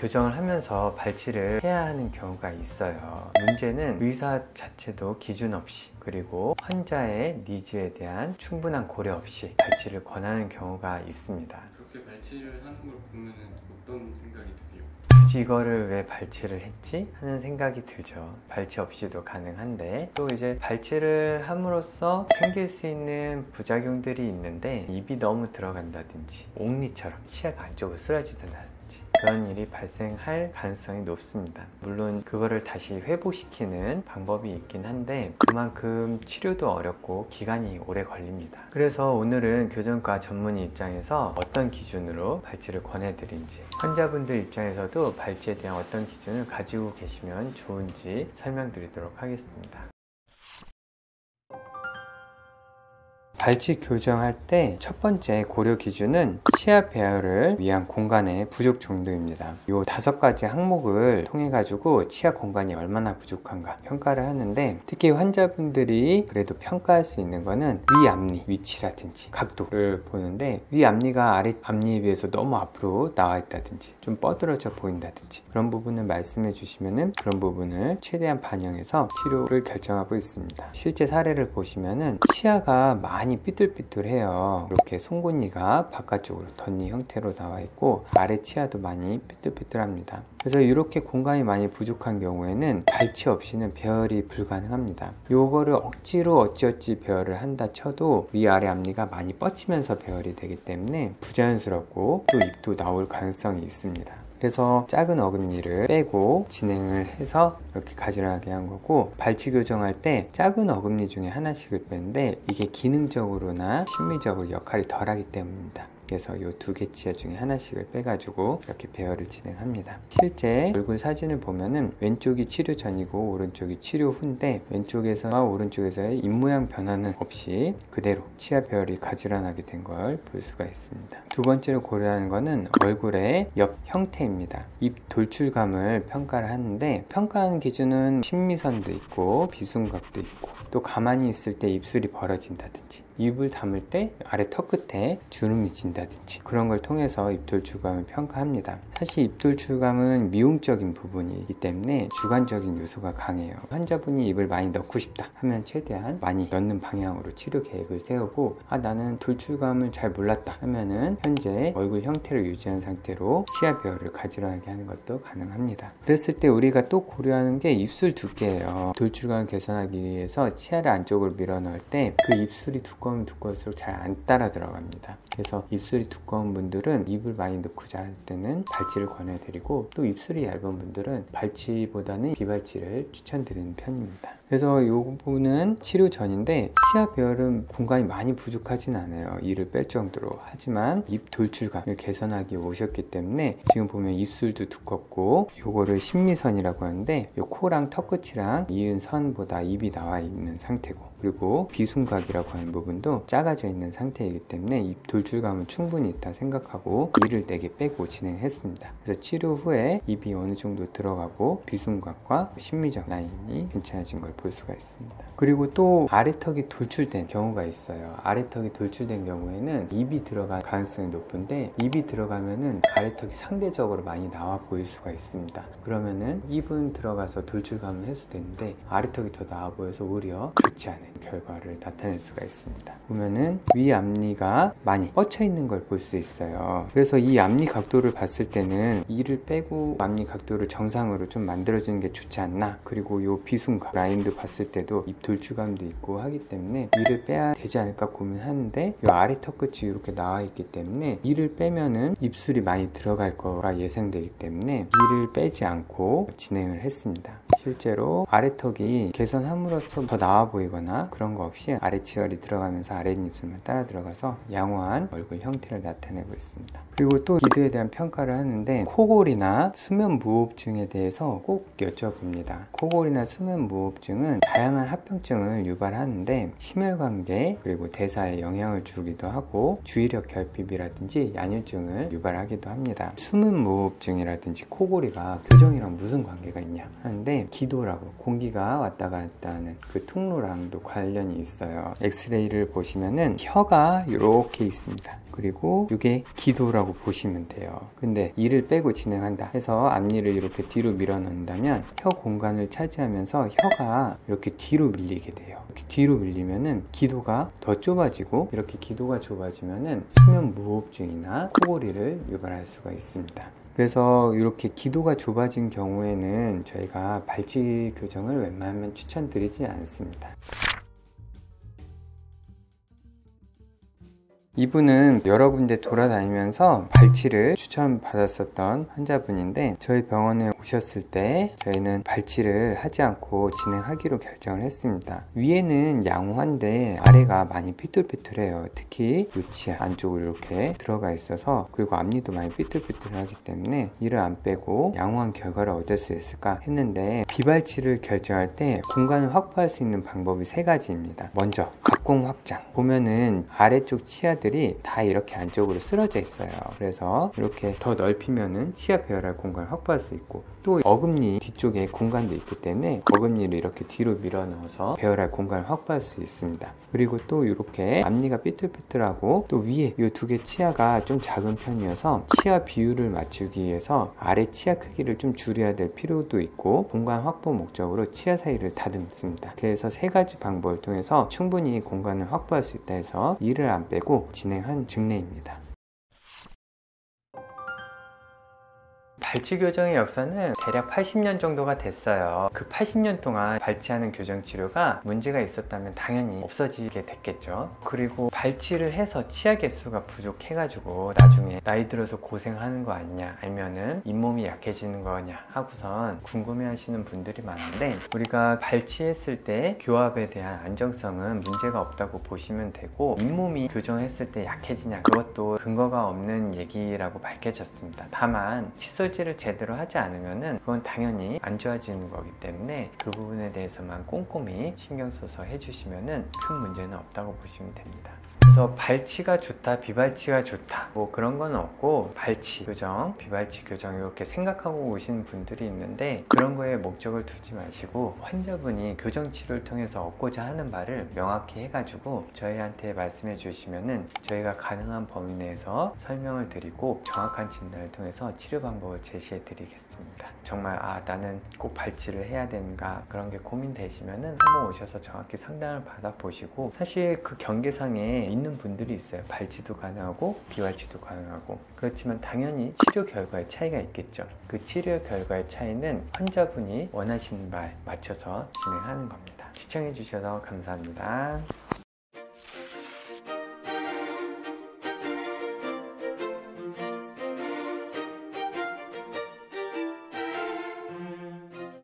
교정을 하면서 발치를 해야 하는 경우가 있어요. 문제는 의사 자체도 기준 없이, 그리고 환자의 니즈에 대한 충분한 고려 없이 발치를 권하는 경우가 있습니다. 그렇게 발치를 하는 걸 보면 어떤 생각이 드세요? 굳이 이거를 왜 발치를 했지? 하는 생각이 들죠. 발치 없이도 가능한데, 또 이제 발치를 함으로써 생길 수 있는 부작용들이 있는데, 입이 너무 들어간다든지 옥니처럼 치아가 안쪽으로 쓰러지든지 그런 일이 발생할 가능성이 높습니다. 물론 그거를 다시 회복시키는 방법이 있긴 한데 그만큼 치료도 어렵고 기간이 오래 걸립니다. 그래서 오늘은 교정과 전문의 입장에서 어떤 기준으로 발치를 권해드린지, 환자분들 입장에서도 발치에 대한 어떤 기준을 가지고 계시면 좋은지 설명드리도록 하겠습니다. 발치 교정할 때 첫 번째 고려 기준은 치아 배열을 위한 공간의 부족 정도입니다. 이 5가지 항목을 통해 가지고 치아 공간이 얼마나 부족한가 평가를 하는데, 특히 환자분들이 그래도 평가할 수 있는 거는 위 앞니 위치라든지 각도를 보는데, 위 앞니가 아래 앞니에 비해서 너무 앞으로 나와 있다든지 좀 뻗어져 보인다든지 그런 부분을 말씀해 주시면은 그런 부분을 최대한 반영해서 치료를 결정하고 있습니다. 실제 사례를 보시면은 치아가 많이 삐뚤삐뚤해요. 이렇게 송곳니가 바깥쪽으로 덧니 형태로 나와 있고 아래 치아도 많이 삐뚤삐뚤합니다. 그래서 이렇게 공간이 많이 부족한 경우에는 발치 없이는 배열이 불가능합니다. 요거를 억지로 어찌어찌 배열을 한다 쳐도 위아래 앞니가 많이 뻗치면서 배열이 되기 때문에 부자연스럽고 또 입도 나올 가능성이 있습니다. 그래서 작은 어금니를 빼고 진행을 해서 이렇게 가지런하게 한 거고, 발치 교정할 때 작은 어금니 중에 하나씩을 빼는데 이게 기능적으로나 심미적으로 역할이 덜하기 때문입니다. 그래서 이 2개 치아 중에 하나씩을 빼가지고 이렇게 배열을 진행합니다. 실제 얼굴 사진을 보면은 왼쪽이 치료 전이고 오른쪽이 치료 후인데, 왼쪽에서와 오른쪽에서의 입모양 변화는 없이 그대로 치아 배열이 가지런하게 된 걸 볼 수가 있습니다. 두 번째로 고려하는 거는 얼굴의 옆 형태입니다. 입 돌출감을 평가를 하는데, 평가하는 기준은 심미선도 있고 비순각도 있고, 또 가만히 있을 때 입술이 벌어진다든지 입을 다물 때 아래 턱 끝에 주름이 진다든지 그런 걸 통해서 입돌출감을 평가합니다. 사실 입돌출감은 미용적인 부분이기 때문에 주관적인 요소가 강해요. 환자분이 입을 많이 넣고 싶다 하면 최대한 많이 넣는 방향으로 치료 계획을 세우고, 나는 돌출감을 잘 몰랐다 하면은 현재 얼굴 형태를 유지한 상태로 치아 배열을 가지런하게 하는 것도 가능합니다. 그랬을 때 우리가 또 고려하는 게 입술 두께예요. 돌출감을 개선하기 위해서 치아를 안쪽으로 밀어 넣을 때 그 입술이 두꺼우면 두꺼울수록 잘 안 따라 들어갑니다. 그래서 입술이 두꺼운 분들은 입을 많이 넣고자 할 때는 발치를 권해드리고, 또 입술이 얇은 분들은 발치보다는 비발치를 추천드리는 편입니다. 그래서 이 부분은 치료 전인데 치아 배열은 공간이 많이 부족하진 않아요. 이를 뺄 정도로. 하지만 입 돌출감을 개선하기 위해 오셨기 때문에 지금 보면 입술도 두껍고, 요거를 심미선이라고 하는데 요 코랑 턱끝이랑 이은 선보다 입이 나와 있는 상태고, 그리고 비순각이라고 하는 부분도 작아져 있는 상태이기 때문에 입 돌출감은 충분히 있다 생각하고 이를 4개 빼고 진행했습니다. 그래서 치료 후에 입이 어느 정도 들어가고 비순각과 심미적 라인이 괜찮아진 걸 볼 수가 있습니다. 그리고 또 아래턱이 돌출된 경우가 있어요. 아래턱이 돌출된 경우에는 입이 들어갈 가능성이 높은데, 입이 들어가면은 아래턱이 상대적으로 많이 나와 보일 수가 있습니다. 그러면은 입은 들어가서 돌출감은 해소되는데 아래턱이 더 나와 보여서 오히려 좋지 않은 결과를 나타낼 수가 있습니다. 보면은 위 앞니가 많이 뻗쳐 있는 걸 볼 수 있어요. 그래서 이 앞니 각도를 봤을 때는 이를 빼고 앞니 각도를 정상으로 좀 만들어주는 게 좋지 않나. 그리고 요 비순각 라인도 봤을 때도 입 돌출감도 있고 하기 때문에 이를 빼야 되지 않을까 고민하는데, 요 아래 턱 끝이 이렇게 나와 있기 때문에 이를 빼면은 입술이 많이 들어갈 거가 예상되기 때문에 이를 빼지 않고 진행을 했습니다. 실제로 아래턱이 개선함으로써 더 나와 보이거나 그런 거 없이 아래치열이 들어가면서 아랫입술만 따라 들어가서 양호한 얼굴 형태를 나타내고 있습니다. 그리고 또 기도에 대한 평가를 하는데, 코골이나 수면 무호흡증에 대해서 꼭 여쭤봅니다. 코골이나 수면 무호흡증은 다양한 합병증을 유발하는데 심혈관계 그리고 대사에 영향을 주기도 하고 주의력 결핍이라든지 야뇨증을 유발하기도 합니다. 수면 무호흡증이라든지 코골이가 교정이랑 무슨 관계가 있냐 하는데, 기도라고 공기가 왔다 갔다 하는 그 통로랑도 관련이 있어요. 엑스레이를 보시면은 혀가 이렇게 있습니다. 그리고 이게 기도라고 보시면 돼요. 근데 이를 빼고 진행한다 해서 앞니를 이렇게 뒤로 밀어 넣는다면 혀 공간을 차지하면서 혀가 이렇게 뒤로 밀리게 돼요. 이렇게 뒤로 밀리면은 기도가 더 좁아지고, 이렇게 기도가 좁아지면은 수면 무호흡증이나 코골이를 유발할 수가 있습니다. 그래서 이렇게 기도가 좁아진 경우에는 저희가 발치 교정을 웬만하면 추천드리지 않습니다. 이분은 여러 군데 돌아다니면서 발치를 추천받았었던 환자분인데, 저희 병원에 오셨을 때 저희는 발치를 하지 않고 진행하기로 결정을 했습니다. 위에는 양호한데 아래가 많이 삐뚤삐뚤해요. 특히 요치 안쪽으로 이렇게 들어가 있어서, 그리고 앞니도 많이 삐뚤삐뚤하기 때문에 이를 안 빼고 양호한 결과를 얻을 수 있을까 했는데, 비발치를 결정할 때 공간을 확보할 수 있는 방법이 3가지입니다. 먼저 각공 확장. 보면은 아래쪽 치아들이 다 이렇게 안쪽으로 쓰러져 있어요. 그래서 이렇게 더 넓히면은 치아 배열할 공간을 확보할 수 있고, 또 어금니 뒤쪽에 공간도 있기 때문에 어금니를 이렇게 뒤로 밀어 넣어서 배열할 공간을 확보할 수 있습니다. 그리고 또 이렇게 앞니가 삐뚤삐뚤하고 또 위에 이 2개 치아가 좀 작은 편이어서 치아 비율을 맞추기 위해서 아래 치아 크기를 좀 줄여야 될 필요도 있고, 공간 확보 목적으로 치아 사이를 다듬습니다. 그래서 3가지 방법을 통해서 충분히 공간을 확보할 수 있다 해서 이를 안 빼고 진행한 증례입니다. 발치 교정의 역사는 대략 80년 정도가 됐어요. 그 80년 동안 발치하는 교정 치료가 문제가 있었다면 당연히 없어지게 됐겠죠. 그리고 발치를 해서 치아 개수가 부족해가지고 나중에 나이 들어서 고생하는 거 아니냐, 아니면은 잇몸이 약해지는 거냐 하고선 궁금해 하시는 분들이 많은데, 우리가 발치했을 때 교합에 대한 안정성은 문제가 없다고 보시면 되고, 잇몸이 교정했을 때 약해지냐, 그것도 근거가 없는 얘기라고 밝혀졌습니다. 다만 칫솔질 를 제대로 하지 않으면은 그건 당연히 안 좋아지는 거기 때문에 그 부분에 대해서만 꼼꼼히 신경 써서 해주시면은 큰 문제는 없다고 보시면 됩니다. 그래서 발치가 좋다, 비발치가 좋다, 뭐 그런 건 없고, 발치 교정, 비발치 교정 이렇게 생각하고 오시는 분들이 있는데, 그런 거에 목적을 두지 마시고 환자분이 교정 치료를 통해서 얻고자 하는 바를 명확히 해가지고 저희한테 말씀해 주시면은 저희가 가능한 범위 내에서 설명을 드리고 정확한 진단을 통해서 치료 방법을 제시해 드리겠습니다. 정말 나는 꼭 발치를 해야 되는가, 그런 게 고민되시면은 한번 오셔서 정확히 상담을 받아보시고, 사실 그 경계상에 있는 분들이 있어요. 발치도 가능하고 비발치도 가능하고. 그렇지만 당연히 치료 결과에 차이가 있겠죠. 그 치료 결과의 차이는 환자분이 원하시는 바에 맞춰서 진행하는 겁니다. 시청해 주셔서 감사합니다.